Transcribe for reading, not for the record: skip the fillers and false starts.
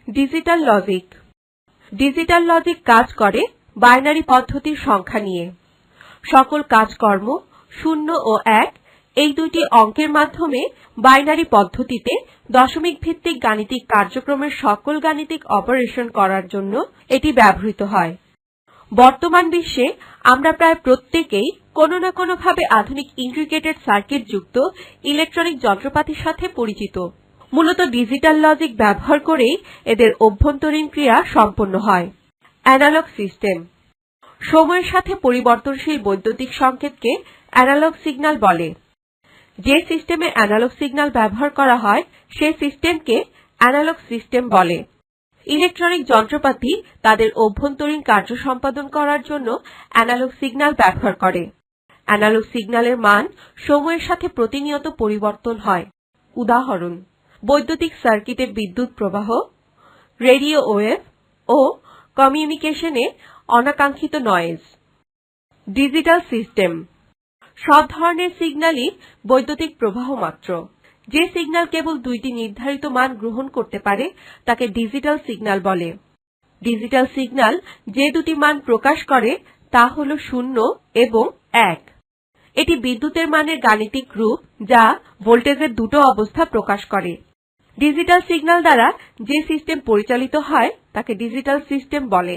Digital logic. Digital logic কাজ করে binary পদ্ধতির সংখ্যা নিয়ে। সকল কাজকর্ম 0 ও 1 এই দুইটি অঙ্কের মাধ্যমে বাইনারি পদ্ধতিতে দশমিক ভিত্তিক গাণিতিক কার্যক্রমের সকল গাণিতিক অপারেশন করার জন্য এটি ব্যবহৃত হয়। বর্তমান বিশ্বে আমরা প্রায় প্রত্যেকেই কোনো না কোনো ভাবে আধুনিক ইন্টিগ্রেটেড সার্কিট যুক্ত ইলেকট্রনিক যন্ত্রপাতির সাথে পরিচিত। মূলত ডিজিটাল লজিক ব্যবহার করেই এদের অভ্যন্তরীণ ক্রিয়া সম্পন্ন হয়। Analogue system. সময়ের সাথে পরিবর্তনশীল বৈদ্যুতিক সংকেতকে অ্যানালগ সিগন্যাল বলে। যে সিস্টেমে অ্যানালগ সিগন্যাল ব্যবহার করা হয় সে সিস্টেমকে অ্যানালগ সিস্টেম বলে। ইলেকট্রনিক যন্ত্রপাতি তাদের অভ্যন্তরীণ কার্য সম্পাদন করার জন্য অ্যানালগ সিগন্যাল ব্যবহার করে। অ্যানালগ সিগন্যালের মান সময়ের সাথে প্রতিনিয়ত পরিবর্তন হয়। উদাহরণ: বৈদ্যুতিক সার্কিটে বিদ্যুৎ প্রবাহ, রেডিও ওয়েভ ও কমিউনিকেশনে অনাকাঙ্ক্ষিত নয়েজ। Digital system. সব ধরনের সিগন্যালই বৈদ্যুতিক প্রবাহ মাত্র। যে সিগন্যাল কেবল দুইটি নির্ধারিত মান গ্রহণ করতে পারে তাকে ডিজিটাল সিগন্যাল বলে। ডিজিটাল সিগন্যাল যে দুটি মান প্রকাশ করে তা হল 0 এবং 1। এটি বিদ্যুতের মানের গাণিতিক রূপ যা ভোল্টেজের দুটো অবস্থা প্রকাশ করে। ডিজিটাল সিগন্যাল দ্বারা যে সিস্টেম পরিচালিত হয় তাকে ডিজিটাল সিস্টেম বলে।